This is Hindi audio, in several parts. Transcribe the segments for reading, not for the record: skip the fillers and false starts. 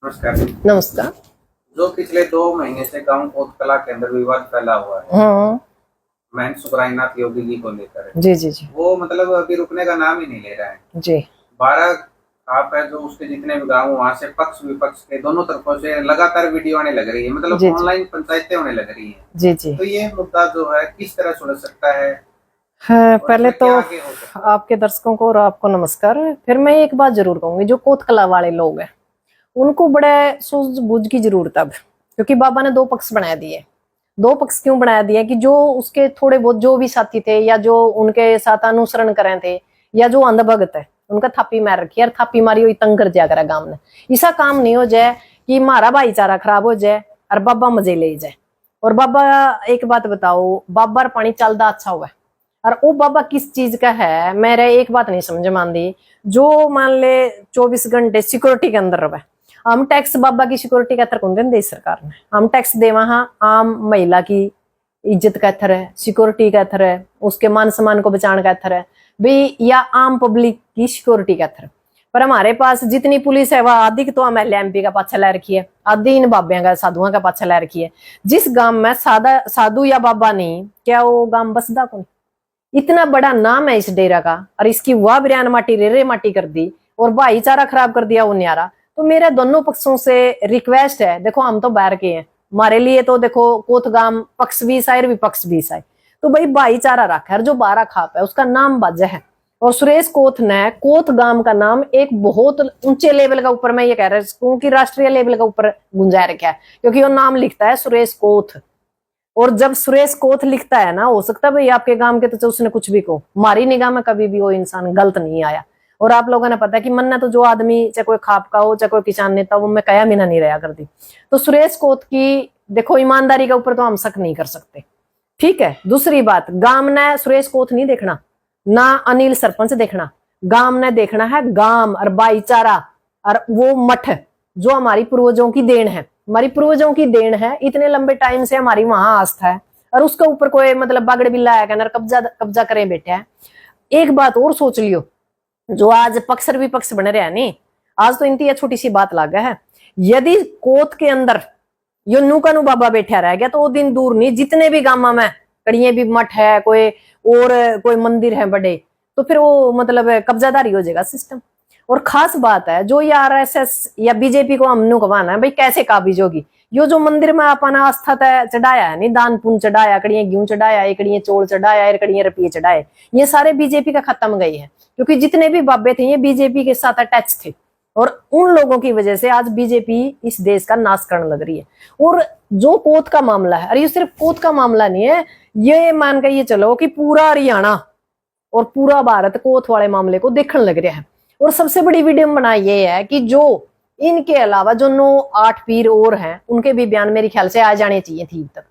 नमस्कार। नमस्कार। जो पिछले 2 महीने से गांव कोतकला के अंदर विवाद फैला हुआ है हाँ। महंत सुखरायनाथ योगी जी को लेकर है। जी जी जी वो मतलब अभी रुकने का नाम ही नहीं ले रहा है। जी 12 आप है जो उसके जितने भी गांव वहां से पक्ष विपक्ष के दोनों तरफों से लगातार वीडियो आने लग रही है, मतलब जी जी ऑनलाइन पंचायतें होने लग रही है। जी जी। तो ये मुद्दा जो है किस तरह सुलझ सकता है हाँ, और पहले इसमें तो क्या आगे हो सकता है? आपके दर्शकों को और आपको नमस्कार। फिर मैं एक बात जरूर कहूंगी, जो कोतकला वाले लोग हैं उनको बड़े सूझबूझ की जरूरत है अब, क्योंकि बाबा ने दो पक्ष बना दिए। दो पक्ष क्यों बना दिए कि जो उसके थोड़े बहुत जो भी साथी थे या जो उनके साथ अनुसरण करे थे या जो अंधभगत है उनका थापी मार रखी है। थापी मारी हुई तंग कर दिया करे गांव ने। ऐसा काम नहीं हो जाए कि हमारा भाईचारा खराब हो जाए और बाबा मजे ले जाए। और बाबा, एक बात बताओ, बाबा पानी चलता अच्छा हुआ और वो बाबा किस चीज का है, मेरे एक बात नहीं समझ मान दी। जो मान ले 24 घंटे सिक्योरिटी के अंदर रहे, हम टैक्स बाबा की सिक्योरिटी का कौन दें? देश सरकार ने। हम टैक्स दे वहां आम महिला की इज्जत का अथर है, सिक्योरिटी का अथर है, उसके मान सम्मान को बचाने का अथर है भाई, या आम पब्लिक की सिक्योरिटी का अथर। पर हमारे पास जितनी पुलिस है वह आधी तो हम एमपी का पाछा ला रखी है, आधी इन बाबिया का साधुओं का पाछा ला रखी है। जिस गांव में सादा साधु या बाबा नहीं, क्या वो गांव बसदा कौन? इतना बड़ा नाम है इस डेरा का और इसकी वाह बिरयान माटी रेरे माटी कर दी और भाईचारा खराब कर दिया वो न्यारा। तो मेरा दोनों पक्षों से रिक्वेस्ट है, देखो हम तो बाहर के हैं, हमारे लिए तो देखो कोतगाम पक्ष भी साइर विपक्ष भी साइर, तो भाई भाईचारा रखा है। जो बारह खाप है उसका नाम बाजा है और सुरेश कोथ ने कोतगाम का नाम एक बहुत ऊंचे लेवल का ऊपर, मैं ये कह रहा हूँ कि राष्ट्रीय लेवल का ऊपर गुंजाय रखा है, क्योंकि वो नाम लिखता है सुरेश कोथ। और जब सुरेश कोथ लिखता है ना, हो सकता है भाई आपके गांव के तो उसने कुछ भी कहो, हमारी निगाह में कभी भी वो इंसान गलत नहीं आया। और आप लोगों ने पता है कि मन्ना तो जो आदमी चाहे कोई खाप का हो चाहे कोई किसान नेता, वो मैं कया मीना नहीं रहा करती। तो सुरेश कोथ की देखो ईमानदारी के ऊपर तो हम शक नहीं कर सकते, ठीक है। दूसरी बात, गांव ने सुरेश कोथ नहीं देखना, ना अनिल सरपंच देखना, गांव ने देखना है गांव और भाईचारा और वो मठ जो हमारी पूर्वजों की देन है। हमारी पूर्वजों की देन है, इतने लंबे टाइम से हमारी वहां आस्था है और उसके ऊपर कोई मतलब बागड़ बिल्ला है कहना कब्जा कब्जा करें बैठे हैं। एक बात और सोच लियो, जो आज पक्ष और विपक्ष बन रहे हैं नहीं, आज तो इनकी छोटी सी बात लागा है। यदि कोत के अंदर यो नू का नू बाबा बैठा रह गया तो वो दिन दूर नहीं, जितने भी गांव में कड़िए भी मठ है कोई और कोई मंदिर है बड़े, तो फिर वो मतलब कब्जादारी हो जाएगा सिस्टम। और खास बात है, जो ये आरएसएस या बीजेपी को हमने कहवाना है भाई कैसे काबिज होगी, यो जो मंदिर में अपना आस्था चढ़ाया है नहीं, दान पुण्य चढ़ाया, कड़िए गेहूं चढ़ाया, कड़िए चोल चढ़ाया, कड़िए रुपये चढ़ाए, ये सारे बीजेपी का खत्म गई है, क्योंकि जितने भी बाबे थे ये बीजेपी के साथ अटैच थे और उन लोगों की वजह से आज बीजेपी इस देश का नाश करने लग रही है। और जो कोत का मामला है, अरे ये सिर्फ कोत का मामला नहीं है, ये मान के ये चलो कि पूरा हरियाणा और पूरा भारत कोत वाले मामले को देखने लग रहा है। और सबसे बड़ी विडंबना ये है कि जो इनके अलावा जो 9-8 पीर और हैं उनके भी बयान मेरे ख्याल से आ जाने चाहिए थी तक।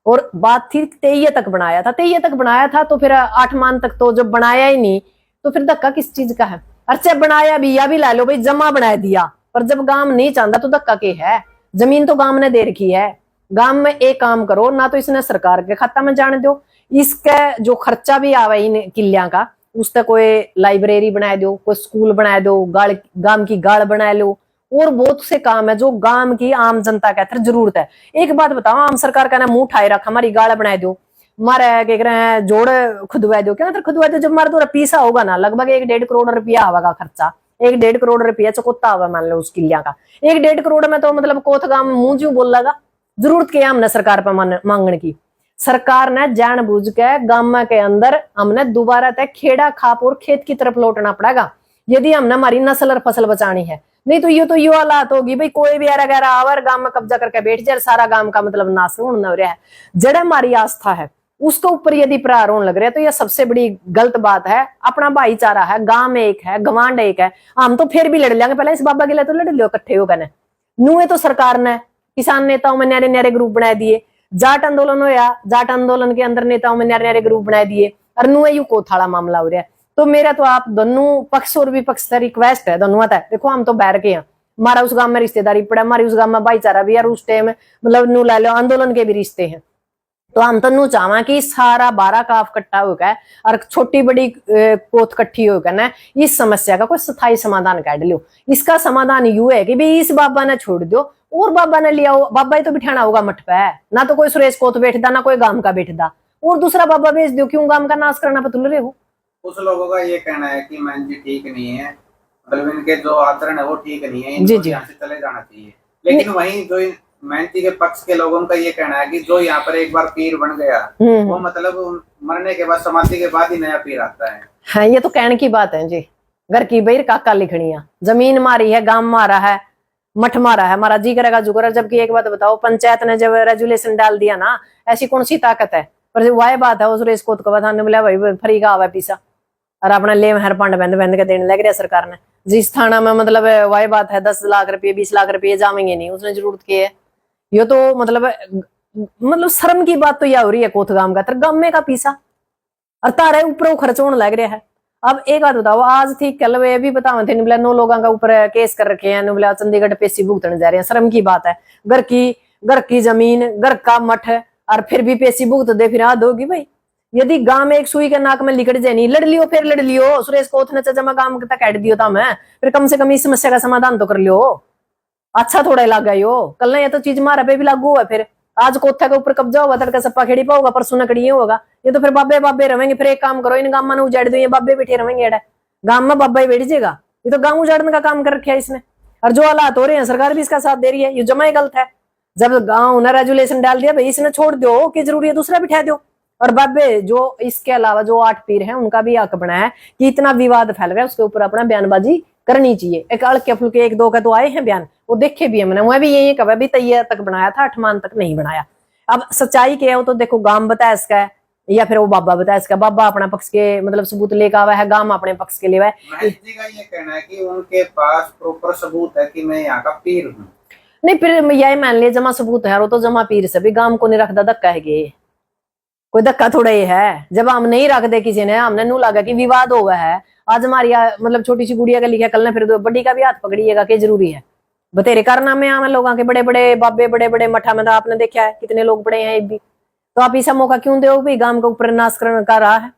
और बात थी 23 तक बनाया था, 23 तक बनाया था, तो फिर 8 मान तक तो जब बनाया ही नहीं तो फिर धक्का किस चीज का है? अच्छा बनाया भी या भी ला लो भाई, जमा बना दिया, पर जब गांव नहीं चाहता तो धक्का के है? जमीन तो गांव ने दे रखी है। गांव में एक काम करो ना, तो इसने सरकार के खाता में जाने दो, इसका जो खर्चा भी आवे इन किलिया का उस तक कोई लाइब्रेरी बना दो, कोई स्कूल बना दो, गांव की गाड़ बना लो, और बहुत से काम है जो गांव की आम जनता का जरूरत है। एक बात बताओ, आम सरकार का ना मुंह उठाए रखा, हमारी गाड़ बना दो, मारे क्या कह रहे हैं जोड़ खुदवा दो, क्या मतलब खुदवा दो? जब मारे तो पीसा होगा ना, लगभग 1-1.5 करोड़ रुपया आवेगा खर्चा, 1-1.5 करोड़ रुपया चकोता होगा मान लो उस किलिया का। 1-1.5 करोड़ में तो मतलब कोथ गांव में मुंह क्यों बोल लगा? जरूरत क्या हमने सरकार पर मांगने की? सरकार ने जानबूझ के गांव के अंदर हमने दोबारा तक खेड़ा खाप और खेत की तरफ लौटना पड़ेगा यदि हमने हमारी नस्ल और फसल बचानी है। नहीं तो ये हालात होगी भाई, कोई भी ऐरा गैरा आवर गांव में कब्जा करके बैठ जाए, सारा गांव का मतलब नाश होने हो रहा है। जड़ हमारी आस्था है उसके ऊपर यदि प्रहार होने लग रहा है तो यह सबसे बड़ी गलत बात है। अपना भाईचारा है, गांव एक है, गवांड एक है, हम तो फिर भी लड़ लेंगे, पहले इस बाबा के लिए तो लड़ लो इकट्ठे हो गए। नूए तो सरकार ने किसान नेताओं में न्यारे न्यारे ग्रुप बना दिए, जाट आंदोलन होया, जाट आंदोलन के अंदर नेताओं में न्यारे न्यारे ग्रुप बना दिए, और नुए यू कोथाड़ा मामला हो रहा है। तो मेरा तो आप दोनों पक्ष और विपक्ष से रिक्वेस्ट है, दोनों आता है, देखो हम तो बैर के हैं, हमारा उस गांव में रिश्तेदारी पड़ा, हमारी उस गांव में भाईचारा भी, और उस टाइम मतलब नू ला लो आंदोलन के भी रिश्ते हैं। तो हम तो चाहवा कि सारा 12 काफ कट्टा होगा और छोटी बड़ी कोत कट्ठी होगा ना, इस समस्या का कोई स्थायी समाधान काट लो। इसका समाधान यू है कि भाई इस बाबा ने छोड़ दो और बाबा ने लिया, बाबा ही तो बिठाना होगा मठ पे, ना तो कोई सुरेश कोत बैठदा ना कोई गांव का बैठदा, और दूसरा बाबा भेज दो, क्यों गांव का नाश करना पतुल रहे हो। कुछ लोगों का ये कहना है कि मैन जी ठीक नहीं है, मतलब इनके जो आचरण है वो ठीक नहीं है, जी इनको जी यहाँ से चले जाना चाहिए। लेकिन वहीं जो मेहनती के पक्ष के लोगों का ये कहना है कि जो यहाँ पर एक बार पीर बन गया वो मतलब मरने के बाद, समाधि के बाद ही नया पीर आता है। हाँ, ये तो कहने की बात है जी। घर की बैर काका लिखनिया, जमीन मारी है, गांव मारा है, मठ मारा है, हमारा जी करेगा जुगरा। जबकि एक बात बताओ, पंचायत ने जब रेजुलेशन डाल दिया ना, ऐसी कौन सी ताकत है, पर वह बात है उस रेस कोत को बताने बोला भाई फ्री का आवा पीसा और अपना ले हर पांड बंद बंद के देने लग रहा सरकार ने। जिस थाना में मतलब वह बात है 10 लाख रुपये 20 लाख रुपये जामेंगे नहीं, उसने जरूरत की है। ये तो मतलब शर्म की बात तो यह हो रही है कोथ गांव का, तर गांव में का पीसा और तारे ऊपर खर्च होने लग रहा है। अब एक बात बताओ, आज थी कल वे भी बताओ थे, 9 लोगों का ऊपर केस कर रखे हैं, बोला चंडीगढ़ पेशी भुगतने जा रहे हैं। शर्म की बात है, घर की जमीन, घर का मठ और फिर भी पेशी भुगत दे, फिर हाथ होगी भाई। यदि गांव में एक सुई के नाक में लिकड़ जाए, नहीं लड़ लियो, फिर लड़ लियो, सुरेश कोथ ने जमा गांव तक काट दियो था मैं, फिर कम से कम इस समस्या का समाधान तो कर लियो। अच्छा थोड़ा लगा यो, कल ना ये तो चीज मारा पे भी लागू हुआ, फिर आज कोथा के ऊपर कब्जा होगा, तड़का सप्पा खेड़ी पाओगा, परसों नकड़ी होगा। ये तो फिर बाबे बाबे रहेंगे। फिर एक काम करो, इन गांव में उजाड़ दो, ये बाबे बैठे रहेंगे, गांव में बाबा ही बैठ जाएगा। ये तो गांव उजाड़ने का काम कर रखा है इसने, और जो हालात हो रहे हैं सरकार भी इसका साथ दे रही है। ये जमा ही गलत है। जब गांव ने रेजुलेशन डाल दिया भाई इसने छोड़ दो, की जरूरी है दूसरा बिठा दो। और बाबे जो इसके अलावा जो 8 पीर हैं उनका भी हक बना है कि इतना विवाद फैल रहा है उसके ऊपर अपना बयानबाजी करनी चाहिए। एक अड़के फुलके 1-2 का तो आए हैं बयान, वो देखे भी हमने, वह भी यही कहा भी तैयार तक बनाया था, 8 मान तक नहीं बनाया। अब सच्चाई क्या है वो तो देखो, गांव बताया इसका है या फिर वो बाबा बताया इसका। बाबा अपना पक्ष के मतलब सबूत लेकर आवा है, गांव अपने पक्ष के लिए। महंत जी का ये कहना है कि उनके पास प्रॉपर सबूत है कि मैं यहाँ का पीर हूँ। नहीं, फिर यही मान लिया जमा सबूत है, वो तो जमा पीर से भी गांव को नहीं रखता, धक्का है कोई धक्का थोड़ा ही है। जब हम नहीं रख दे किसी ने, हमने नू लगा कि विवाद हुआ है, आज हमारी मतलब छोटी सी गुड़िया का लिखा, कल ने फिर बड़ी का भी हाथ पकड़िएगा, क्या जरूरी है। बतेरे कारनामे आम लोगों के, बड़े बड़े बाबे, बड़े बड़े मठा में आपने देखा है कितने लोग बड़े हैं भी, तो आप ऐसा मौका क्यों दो भाई गांव के ऊपर नाश करने का रहा है।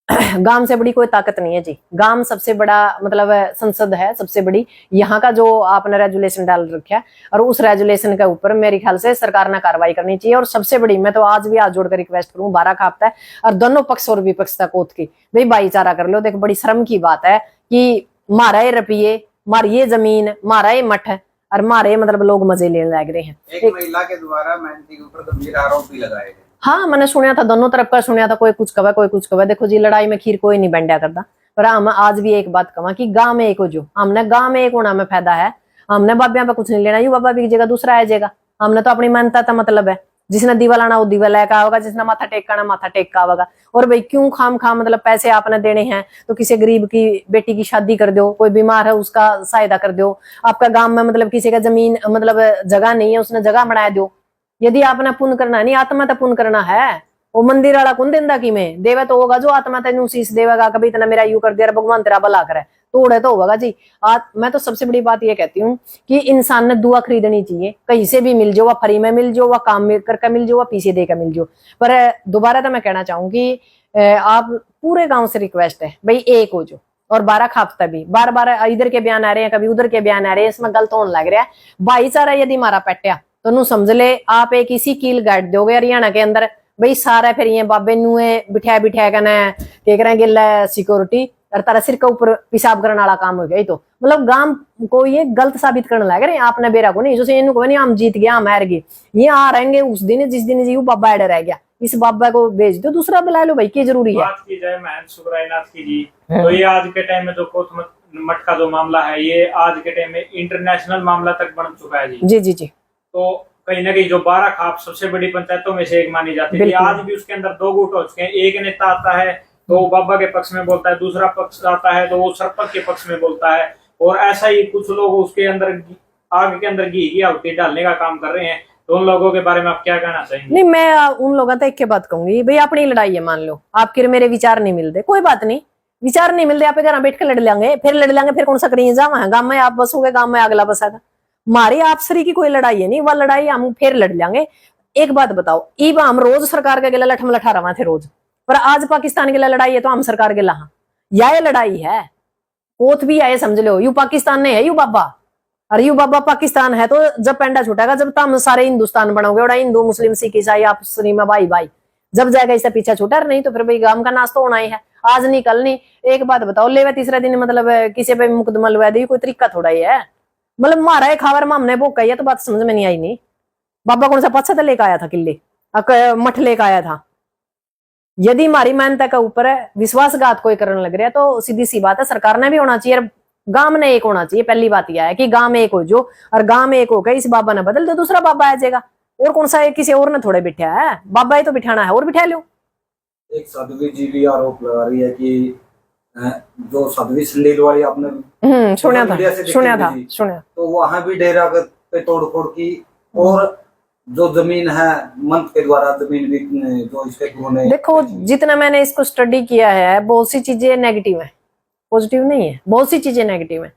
गांव से बड़ी कोई ताकत नहीं है जी। गांव सबसे बड़ा मतलब संसद है, सबसे बड़ी। यहाँ का जो आपने रेजुलेशन डाल रखा है, और उस रेजुलेशन के ऊपर मेरे ख्याल से सरकार ने कार्रवाई करनी चाहिए। और सबसे बड़ी, मैं तो आज भी हाथ जोड़कर रिक्वेस्ट करूं, 12 का हफ्ता है और दोनों पक्ष और विपक्ष तक कोत की भाई भाईचारा कर लो। देखो बड़ी शर्म की बात है कि मारा ये रुपये, मारिए जमीन, मारा ये मठ और मारे मतलब लोग मजे लेने लग रहे हैं। एक महिला के द्वारा मेहनती के ऊपर गंभीर आरोप भी लगाए गए। हाँ, मैंने सुना था, दोनों तरफ का सुना था, कोई कुछ कवा कोई कुछ कवा। देखो जी, लड़ाई में खीर कोई नहीं बंटा करता, पर हम आज भी एक बात कहा कि गांव में एक हो, जो हमने गांव में एक होना में फायदा है। हमने बाबिया पे कुछ नहीं लेना, यू बाबा की जगह दूसरा आ जाएगा। हमने तो अपनी मानता था मतलब है, जिसने दीवा लाना वो दीवा लेकर आएगा, जिसने माथा टेकाना माथा टेक का आवेगा। और भाई क्यों खाम खाम मतलब पैसे आपने देने हैं, तो किसी गरीब की बेटी की शादी कर दो, कोई बीमार है उसका सहायता कर दो। आपका गांव में मतलब किसी का जमीन मतलब जगह नहीं है, उसने जगह बना दो। यदि आपने पुण्य करना नहीं, आत्मा तो पुण्य करना है। वो मंदिर वाला कौन देंदा कि में देवे तो होगा जो आत्मा तेन शीश देवेगा, कभी इतना मेरा यू कर दिया भगवान तेरा भला करे, तोड़े तो होगा जी। मैं तो सबसे बड़ी बात ये कहती हूँ कि इंसान ने दुआ खरीदनी चाहिए, कहीं से भी मिल जाओ, वह फ्री में मिल जाओ, वह काम करके मिल जाओ, वह पीछे देकर मिल जाओ। पर दोबारा तो मैं कहना चाहूंगी, आप पूरे गांव से रिक्वेस्ट है भाई एक हो जो, और 12 खापता भी बार बार इधर के बयान आ रहे हैं, कभी उधर के बयान आ रहे हैं, इसमें गलत होने लग रहा है। भाईचारा यदि मारा पट्या तो नू समझ ले आप एक इसी कील गाड़ दोगे हरियाणा के अंदर भाई सारा। फिर ये बाबे नुए बिठाया बिठाया क्या करें गिल्ला सिक्योरिटी और तारा सिर के ऊपर पेशाब करने वाला काम हो गया। तो मतलब गांव को ये गलत साबित करने लग रहे हैं। आपने बेरा को नहीं, जैसे इनको नहीं हम जीत गया हम हार गए, ये आ रहेंगे उस दिन जिस दिन जी बाबा अड़े रह गया, इस बाबा को भेज दो, दूसरा बुला लो भाई, क्या जरूरी है। बात की जाए महंत सुखरायनाथ की जी, तो ये आज के टाइम में जो कोत मठ का जो मामला है, ये आज के टाइम में इंटरनेशनल मामला तक बन चुका है जी। जी जी जी। तो कहीं ना कहीं जो 12 खाप सबसे बड़ी पंचायतों में से एक मानी जाती है, आज भी उसके अंदर 2 गुट हो चुके हैं। एक नेता आता है तो वो बाबा के पक्ष में बोलता है, दूसरा पक्ष आता है तो वो सरपंच के पक्ष में बोलता है, और ऐसा ही कुछ लोग उसके अंदर आग के अंदर घी की आहुति डालने का काम कर रहे हैं। तो उन लोगों के बारे में आप क्या कहना चाहेंगे? नहीं, मैं उन लोगों तक एक बात कहूंगी भाई, अपनी लड़ाई है, मान लो आपके मेरे विचार नहीं मिलते, कोई बात नहीं, विचार नहीं मिलते आप घर बैठ कर लड़ लेंगे, फिर लड़ लेंगे, फिर कौन सा करेंगे, जावा गांव में आप बसोगे, गांव में अगला बसागा। हमारी आपसरी की कोई लड़ाई है नहीं, वह लड़ाई हम फिर लड़ लेंगे। एक बात बताओ, ईब हम रोज सरकार के गिला लठम लठा रहा थे रोज, पर आज पाकिस्तान के लिए लड़ाई है तो हम सरकार के ला या लड़ाई है। कोत भी आए समझ लो, यू पाकिस्तान ने है यू बाबा, और यू बाबा पाकिस्तान है तो जब पेंडा छूटेगा, जब तुम सारे हिंदुस्तान बनोगे, और हिंदू मुस्लिम सिख ईसाई आपस में भाई भाई, जब जाएगा इससे पीछा छूटा, नहीं तो फिर भाई गांव का नाश तो होना ही है, आज नहीं कल नहीं। एक बात बताओ, लेवे तीसरा दिन मतलब किसी पे मुकदमा लगा दी, कोई तरीका थोड़ा ही है। मतलब मारा है खावर में हमने वो कही है, तो बात समझ में नहीं आई। नहीं बाबा कौन सा पच्छा लेकर आया था, किले मठ लेकर आया था। यदि हमारी मान्यता के ऊपर विश्वासघात कोई करने लग रहा है तो सीधी सी बात है, सरकार ने भी होना चाहिए, गांव ने एक होना चाहिए। पहली बात यह है कि गांव में एक हो जो, और गांव में एक हो गया, इस बाबा ने बदल दो, दूसरा बाबा आ जाएगा। और कौन सा किसी और ने थोड़े बिठा है, बाबा ही तो बिठाना है, और बिठा लो। एक साध्वी जी भी आरोप लगा रही है कि जो साध्वी संडेल वाली आपने सुना तो वहां भी डेरा पे तोड़फोड़ की, और जो जमीन है मंत्र के द्वारा जमीन भी जो इसके गुरु ने। देखो जितना मैंने इसको स्टडी किया है, बहुत सी चीजें नेगेटिव है, पॉजिटिव नहीं है, बहुत सी चीजें नेगेटिव है।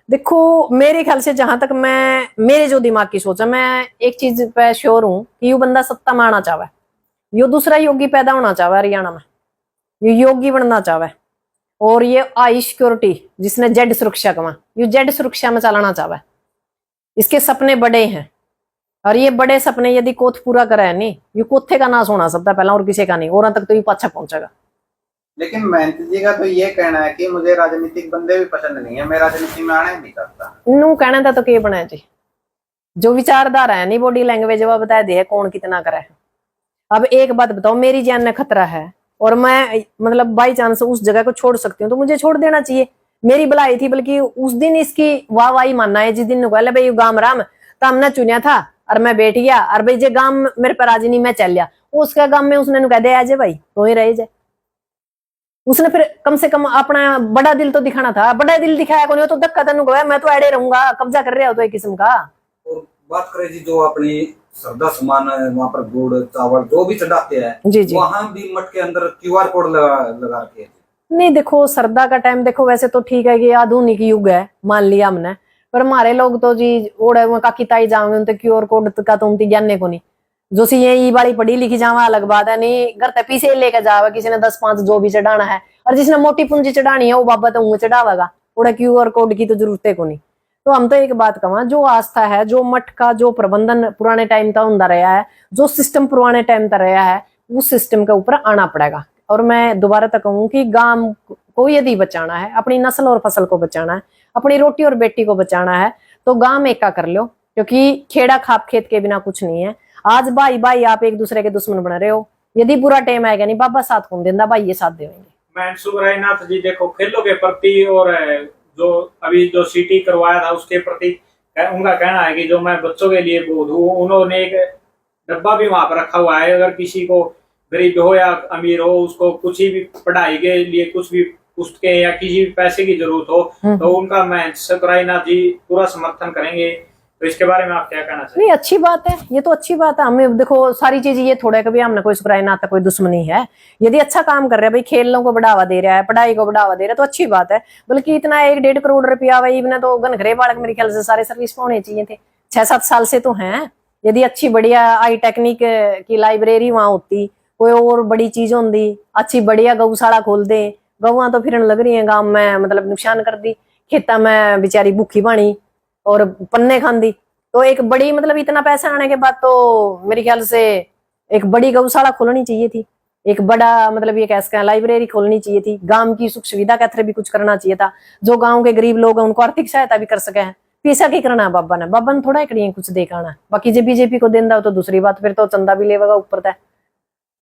देखो मेरे ख्याल से जहां तक मैं मेरे जो दिमाग की सोच है, मैं एक चीज पे श्योर हूं कि यू बंदा सत्ता में आना चाहे, यो दूसरा योगी पैदा होना चाहे हरियाणा में, ये योगी बनना चाहे, और ये आई सिक्योरिटी जिसने जेड सुरक्षा कमा, ये जेड सुरक्षा में चलाना चाहे। इसके सपने बड़े हैं, और ये बड़े सपने यदि कोथ पूरा करे नहीं, ये कोथे का नाश होना सबसे पहला, और किसी का नहीं, और तक तो ये पाछा पहुंचेगा। लेकिन महंती जी का तो ये कहना है कि मुझे राजनीतिक बंदे भी पसंद नहीं है, मैं राजनीति में आना ही नहीं चाहता। नू कहना था तो क्या बना जी, जो विचारधारा है नहीं, बॉडी लैंग्वेज वो बता दे कौन कितना करे है। अब एक बात बताओ, मेरी जान में खतरा है और मैं मतलब बाई चांस उस जगह को छोड़ सकती हूँ, तो मुझे छोड़ देना चाहिए। मेरी भलाई थी, बल्कि उस दिन इसकी वाहवाही मानना है जिस दिन कहला भाई गांव राम तो हमने चुनिया था और मैं बैठ गया, और भाई जे गांव मेरे पर आज नहीं मैं चल गया, उसका गांव में उसने कह दिया आजे भाई तो ही रहे जाए। उसने फिर कम से कम अपना बड़ा दिल तो दिखाना था, बड़ा दिल दिखाया कौन, तो धक्का तेन गया, मैं तो अड़े रहूंगा, कब्जा कर रहे हो तो एक किस्म का। और बात करें जी जो अपनी श्रद्धा सामान है, वहाँ पर गुड़ चावल जो भी चढ़ाते हैं जी जी, वहाँ भी मठ के अंदर QR कोड लगा रखे। नहीं देखो श्रद्धा का टाइम देखो वैसे तो ठीक है कि आधुनिक युग है, मान लिया हमने, पर हमारे लोग तो जी ओढ़े हुए काकी ताई जाओगे उनते QR कोड का तो उनकी ज्ञान को नहीं, जो सी ये वाली पढ़ी लिखी जावा अलग बात है, नहीं घर तक पीछे लेके जावा, किसी ने 10-5 जो भी चढ़ाना है, और जिसने मोटी पूंजी चढ़ानी है वो बाबा तो वो चढ़ावेगा, थोड़ा QR कोड की तो जरूरत है को नहीं। तो हम तो एक बात कहवा, जो आस्था है, जो मठ का जो प्रबंधन पुराने टाइम तक होता रहा है, जो सिस्टम पुराने टाइम तक रहा है, उस सिस्टम के ऊपर आना पड़ेगा। और मैं दोबारा तक कहूँ कि गांव को यदि बचाना है, अपनी नस्ल और फसल को बचाना है, अपनी रोटी और बेटी को बचाना है, तो गांव में एका कर लो, क्योंकि खेड़ा खाप खेत के बिना कुछ नहीं है। आज भाई भाई आप एक दूसरे के दुश्मन बन रहे हो, यदि बुरा टाइम आएगा नहीं बाबा साथ कौन देंदा, भाई ये साथ देंगे। मैं सुब्रहनाथ जी देखो खेलों के प्रति और जो अभी जो सिटी करवाया था उसके प्रति उनका कहना है कि जो मैं बच्चों के लिए बोध हूँ, उन्होंने एक डब्बा भी वहां पर रखा हुआ है, अगर किसी को गरीब हो या अमीर हो उसको कुछ ही भी पढ़ाई के लिए कुछ भी पुस्तकें या किसी भी पैसे की जरूरत हो तो उनका मैं सुब्रहनाथ जी पूरा समर्थन करेंगे। तो इसके बारे में आप क्या कहना चाहिए? नहीं अच्छी बात है, ये तो अच्छी बात है। हमें देखो सारी चीज ये थोड़ा कभी हमने कोई सुब्रहनाथ तक कोई दुश्मनी है, यदि अच्छा काम कर रहा है भाई, खेलों को बढ़ावा दे रहा है, पढ़ाई को बढ़ावा दे रहा है तो अच्छी बात है। बल्कि इतना 1-1.5 करोड़ रुपया भाई इन्हें तो घनघरे बालक मेरे ख्याल से सारे सर्विस में होने चाहिए थे, 6-7 साल से तो हैं। यदि अच्छी बढ़िया आई टेक्निक की लाइब्रेरी वहां होती, कोई और बड़ी चीज होती, अच्छी बढ़िया गौशाला खोल दे, गौआ तो फिरन लग रही है गांव में, मतलब नुकसान कर दी, खेता में बेचारी भूखी बाणी और पन्ने खांदी, तो एक बड़ी मतलब इतना पैसा आने के बाद तो मेरे ख्याल से एक बड़ी गौशाला खोलनी चाहिए थी, एक बड़ा मतलब ये कैसे लाइब्रेरी खोलनी चाहिए थी, गांव की सुख सुविधा के थ्रू भी कुछ करना चाहिए था, जो गांव के गरीब लोग हैं उनको आर्थिक सहायता भी कर सके हैं। पैसा की करना है बाबा ने थोड़ा एक कुछ देखाना है, बाकी जो बीजेपी को देंदा हो तो दूसरी बात, फिर तो चंदा भी लेगा ऊपर था।